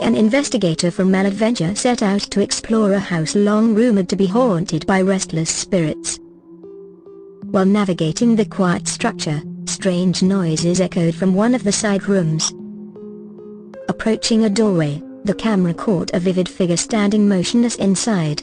an investigator from Maladventure set out to explore a house long rumored to be haunted by restless spirits. While navigating the quiet structure, strange noises echoed from one of the side rooms. Approaching a doorway, the camera caught a vivid figure standing motionless inside.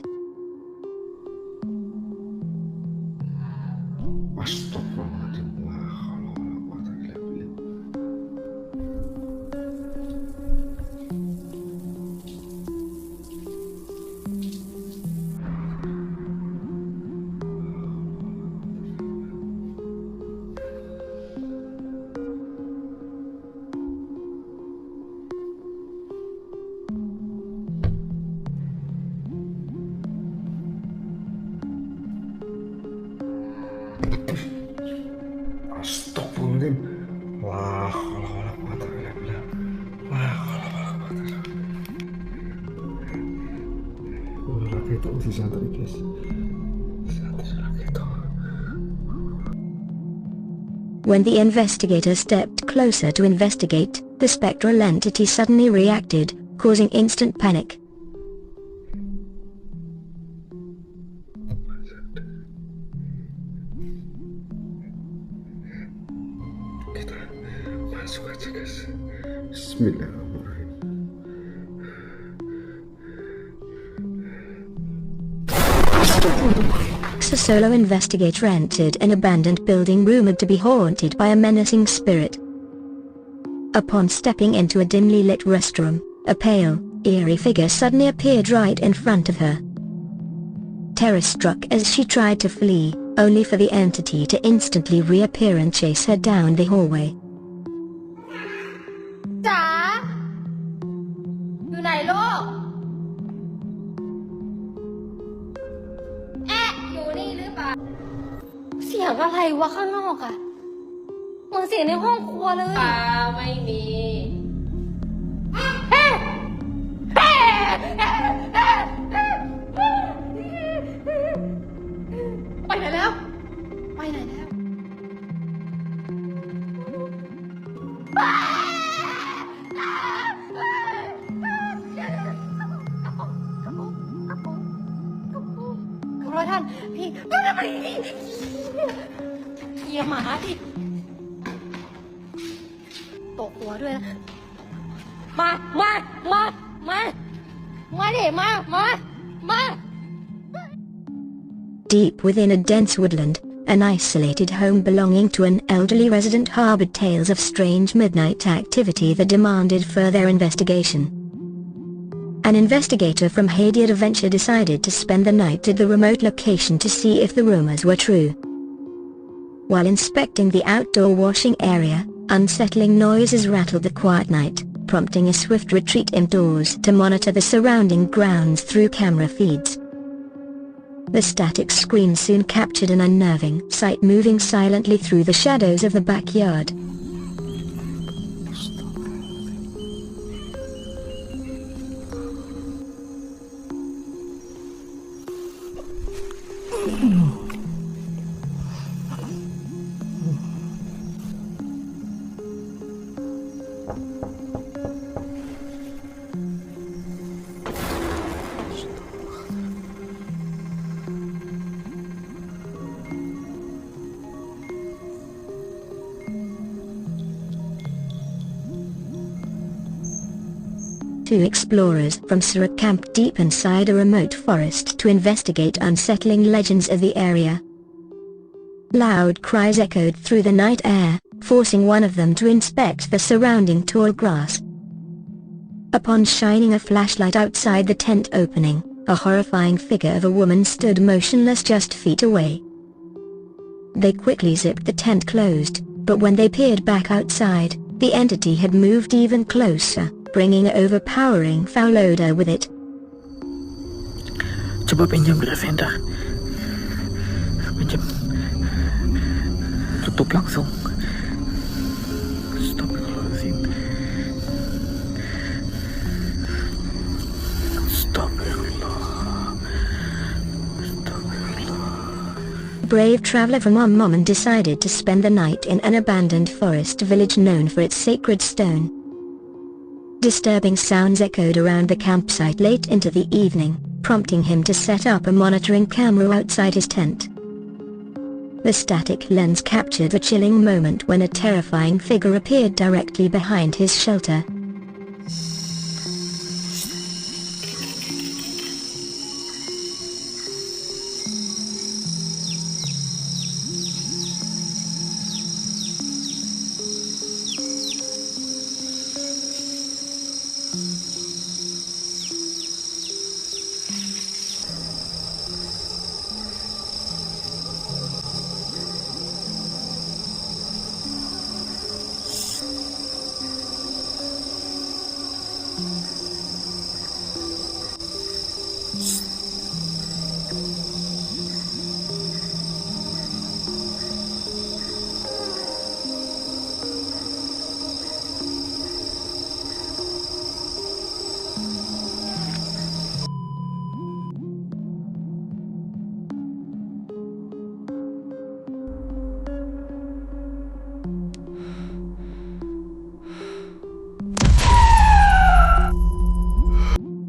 When the investigator stepped closer to investigate, the spectral entity suddenly reacted, causing instant panic. Kita masuk aja guys. Bismillahirrahmanirrahim. A solo investigator entered an abandoned building rumored to be haunted by a menacing spirit. Upon stepping into a dimly lit restroom, a pale, eerie figure suddenly appeared right in front of her. Terror struck as she tried to flee, only for the entity to instantly reappear and chase her down the hallway. จ๋าอยู่ไหนลูกอยู่นี่หรือเปล่าเสียงอะไรวะข้างนอกอะเหมือนเสียงในห้องครัวเลยไม่มีไปไหนแล้วไปไหนแล้วขอโทษท่านพี่เหี้ยหมาดิตกหัวด้วยนะมาดิมา Deep within a dense woodland, an isolated home belonging to an elderly resident harbored tales of strange midnight activity that demanded further investigation. An investigator from Haiti Adventure decided to spend the night at the remote location to see if the rumors were true. While inspecting the outdoor washing area, unsettling noises rattled the quiet night, prompting a swift retreat indoors to monitor the surrounding grounds through camera feeds. The static screen soon captured an unnerving sight moving silently through the shadows of the backyard. Two explorers from Surrey camped deep inside a remote forest to investigate unsettling legends of the area. Loud cries echoed through the night air, forcing one of them to inspect the surrounding tall grass. Upon shining a flashlight outside the tent opening, a horrifying figure of a woman stood motionless just feet away. They quickly zipped the tent closed, but when they peered back outside, the entity had moved even closer, bringing an overpowering foul odor with it. Coba pinjam Lavender. Pinjam. Tutup langsung. Astagfirullahaladzim. Astagfirullah. Brave traveler from Mom decided to spend the night in an abandoned forest village known for its sacred stone. Disturbing sounds echoed around the campsite late into the evening, prompting him to set up a monitoring camera outside his tent. The static lens captured a chilling moment when a terrifying figure appeared directly behind his shelter.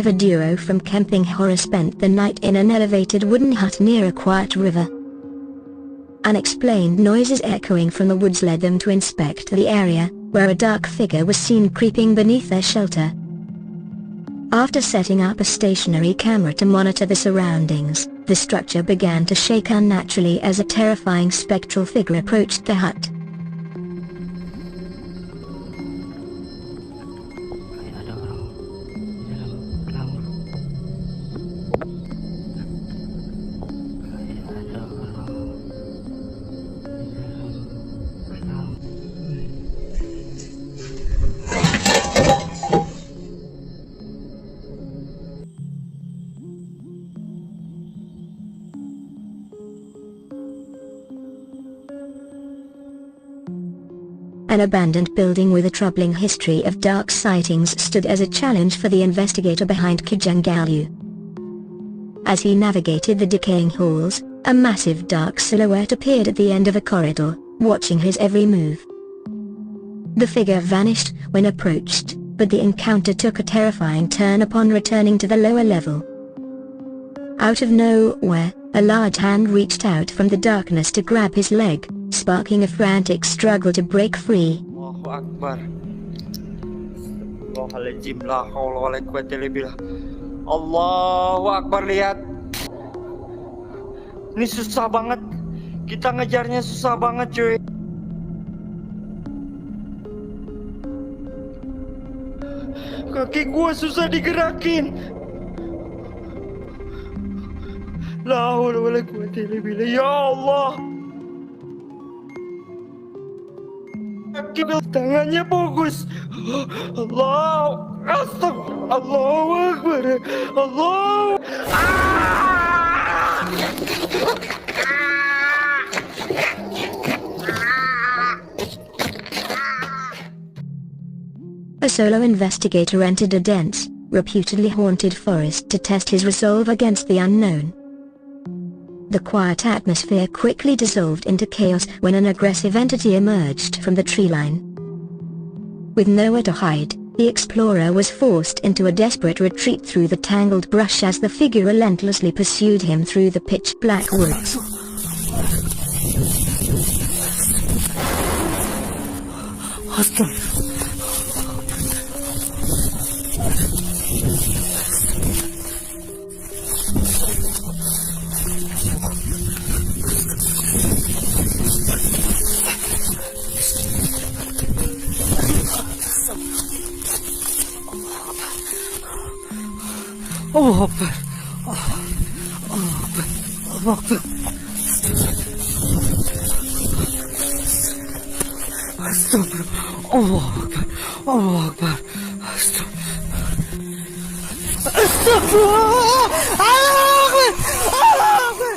A duo from Camping Horror spent the night in an elevated wooden hut near a quiet river. Unexplained noises echoing from the woods led them to inspect the area, where a dark figure was seen creeping beneath their shelter. After setting up a stationary camera to monitor the surroundings, the structure began to shake unnaturally as a terrifying spectral figure approached the hut. An abandoned building with a troubling history of dark sightings stood as a challenge for the investigator behind Kijangalyu. As he navigated the decaying halls, a massive dark silhouette appeared at the end of a corridor, watching his every move. The figure vanished when approached, but the encounter took a terrifying turn upon returning to the lower level. Out of nowhere, a large hand reached out from the darkness to grab his leg, sparking a frantic struggle to break free. Allahu Akbar. Astagfirullahaladzim, la haula wala quwwata illa billah. Allahu Akbar, lihat. Ini susah banget. Kita ngejarnya susah banget, cuy. Kaki gua susah digerakin. La haula wala quwwata illa billah. Ya Allah. Kaki tangannya bagus. Allah. Astagfirullah. Allahu Akbar. Allah. A solo investigator entered a dense, reputedly haunted forest to test his resolve against the unknown. The quiet atmosphere quickly dissolved into chaos when an aggressive entity emerged from the tree line. With nowhere to hide, the explorer was forced into a desperate retreat through the tangled brush as the figure relentlessly pursued him through the pitch-black woods. Allah Akbar. Allah Akbar. Allah Akbar. Astagfirullah. Allah Akbar. Allah Akbar. Astagfirullah. Allah Akbar.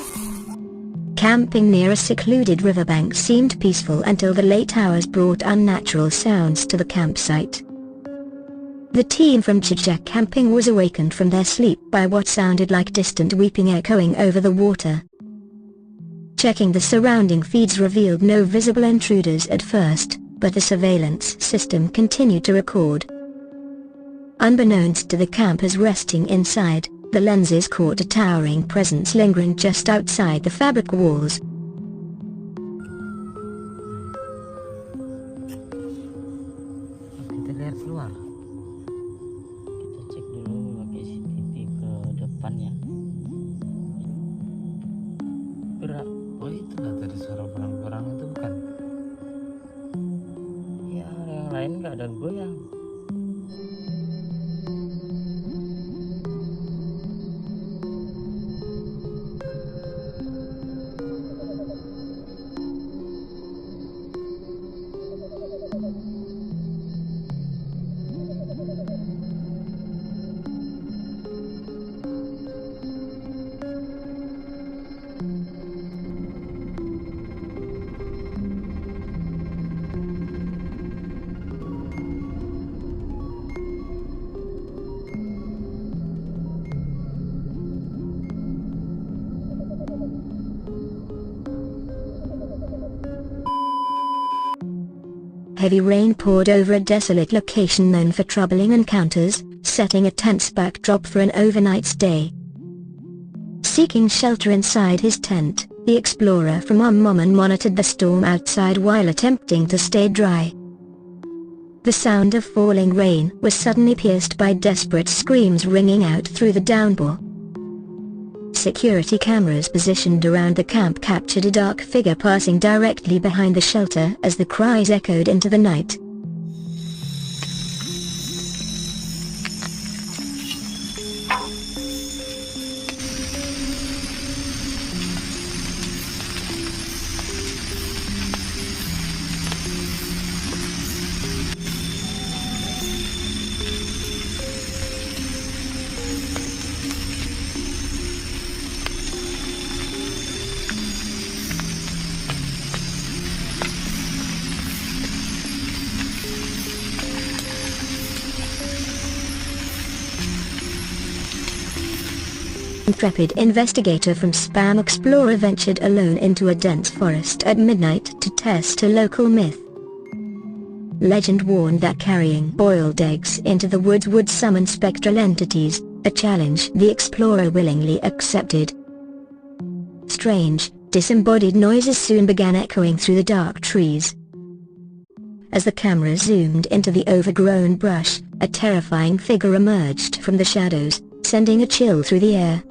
Camping near a secluded riverbank seemed peaceful until the late hours brought unnatural sounds to the campsite. The team from Chijak Camping was awakened from their sleep by what sounded like distant weeping echoing over the water. Checking the surrounding feeds revealed no visible intruders at first, but the surveillance system continued to record. Unbeknownst to the campers resting inside, the lenses caught a towering presence lingering just outside the fabric walls. Kita lihat keluar. Kita cek dulu CCTV ke depan ya. Gerak. Oh itu lah tadi suara perang-perang itu bukan? Ya yang lain nggak ada goyang. Heavy rain poured over a desolate location known for troubling encounters, setting a tense backdrop for an overnight stay. Seeking shelter inside his tent, the explorer from Ummoman monitored the storm outside while attempting to stay dry. The sound of falling rain was suddenly pierced by desperate screams ringing out through the downpour. Security cameras positioned around the camp captured a dark figure passing directly behind the shelter as the cries echoed into the night. Intrepid investigator from Spam Explorer ventured alone into a dense forest at midnight to test a local myth. Legend warned that carrying boiled eggs into the woods would summon spectral entities, a challenge the explorer willingly accepted. Strange, disembodied noises soon began echoing through the dark trees. As the camera zoomed into the overgrown brush, a terrifying figure emerged from the shadows, sending a chill through the air.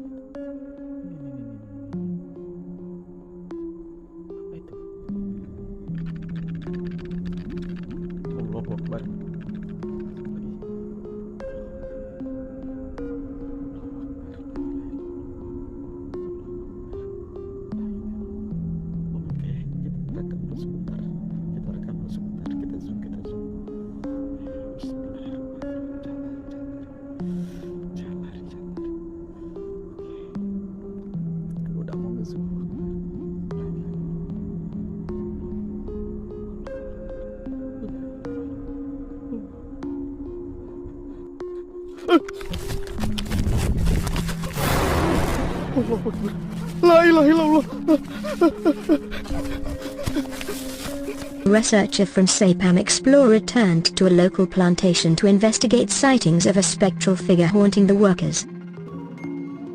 Researcher from Sapam Explorer returned to a local plantation to investigate sightings of a spectral figure haunting the workers.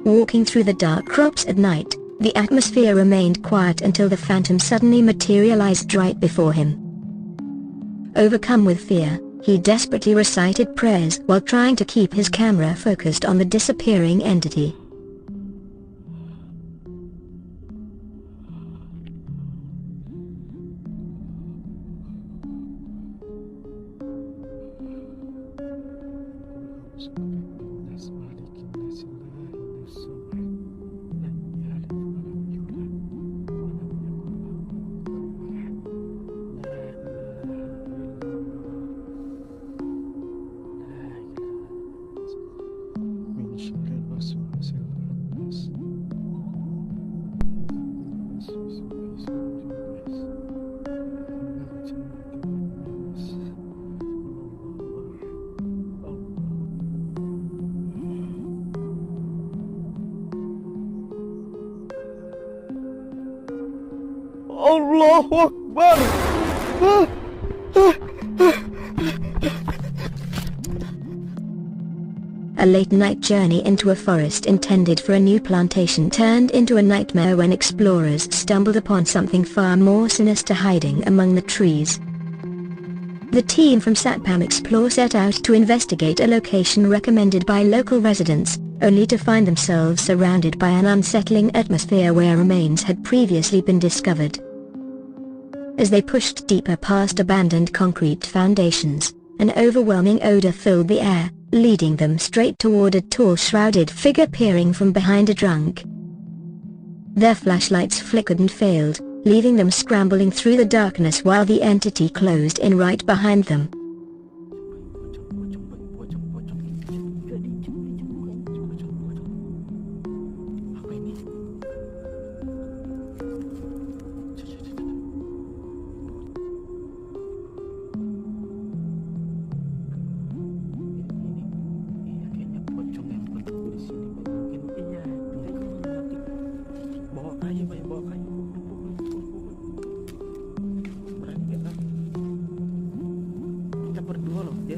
Walking through the dark crops at night, the atmosphere remained quiet until the phantom suddenly materialized right before him. Overcome with fear, he desperately recited prayers while trying to keep his camera focused on the disappearing entity. Allahu Akbar. A late-night journey into a forest intended for a new plantation turned into a nightmare when explorers stumbled upon something far more sinister hiding among the trees. The team from Satpam Explore set out to investigate a location recommended by local residents, only to find themselves surrounded by an unsettling atmosphere where remains had previously been discovered. As they pushed deeper past abandoned concrete foundations, an overwhelming odor filled the air, leading them straight toward a tall shrouded figure peering from behind a trunk. Their flashlights flickered and failed, leaving them scrambling through the darkness while the entity closed in right behind them.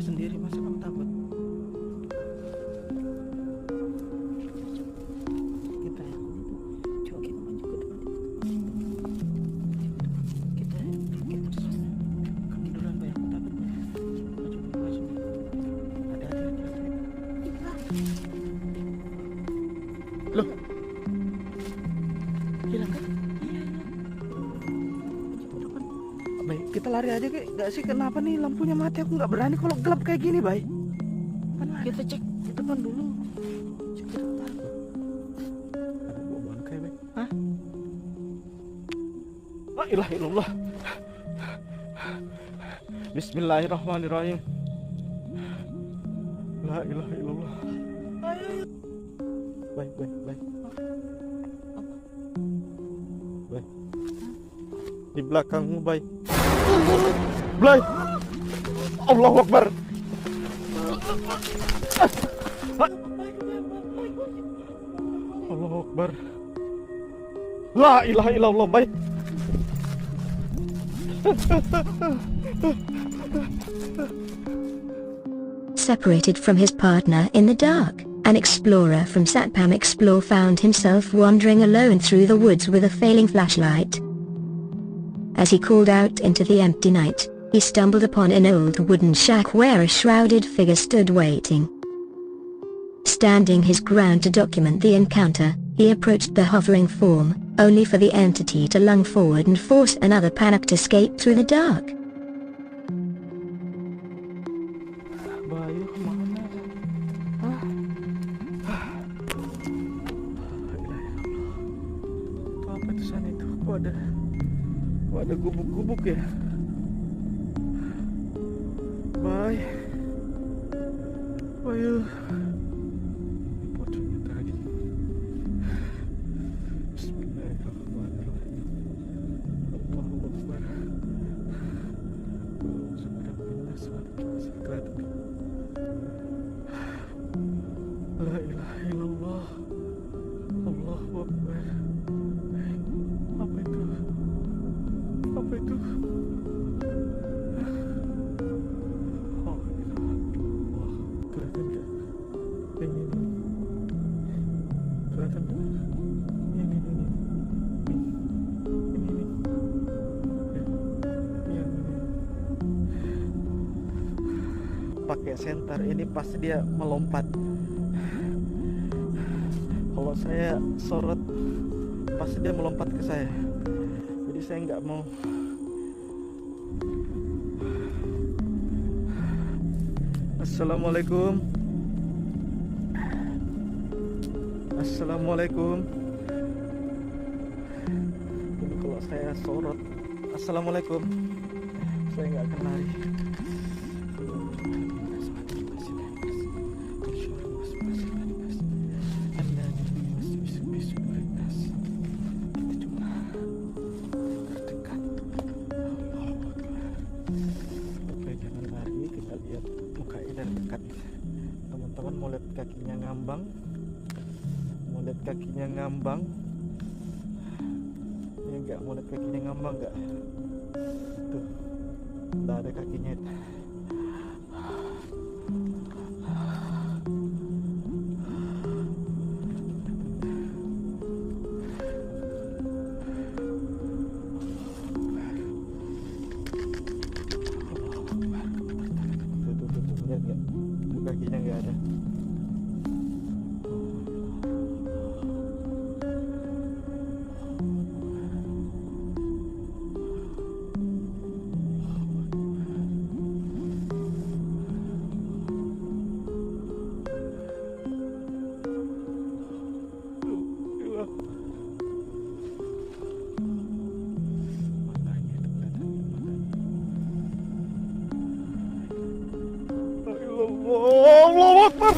Sendiri masa kamu takut? Kita ya, coba kita maju ke depan. Kita kamu duluan Bay, aku takut Bay. Maju. Hati-hati. Loh, hilang kan? Iya. Bay, kita lari aja ke? Gak sih, kenapa nih lampunya mati? Aku nggak berani kalau gelap kayak gini, Bay. Kita cek di depan dulu. Cek di depan. Ada bau kayak, Bay. Hah? La ilaha illallah. Bismillahirrahmanirrahim. La ilaha illallah. Baik. Baik. Di belakangmu, Bay. Blay. Allahu Akbar. Allahu Akbar. La ilaha illallah, Bay. Separated from his partner in the dark, an explorer from Satpam Explore found himself wandering alone through the woods with a failing flashlight. As he called out into the empty night, he stumbled upon an old wooden shack where a shrouded figure stood waiting. Standing his ground to document the encounter, he approached the hovering form, only for the entity to lunge forward and force another panicked escape through the dark. Bayu kemana? Itu apa itu sana itu? Kok ada gubuk-gubuk ya? Bayu. Pocongnya tadi. Bismillahirrahmanirrahim. Allahu Akbar. La ilaha illallah. Allahu Akbar. Apa itu? Kelihatan gak? Ini. Kelihatan gak? Ini. Pakai senter ini pasti dia melompat. Kalau saya sorot pasti dia melompat ke saya. Jadi saya nggak mau. Assalamualaikum. Ini kalau saya sorot, assalamualaikum, saya nggak akan lari. Teman-teman mau lihat kakinya ngambang, ya enggak, mau lihat kakinya ngambang enggak? Tuh, udah ada kakinya. kakinya nggak ada. Allahu Akbar.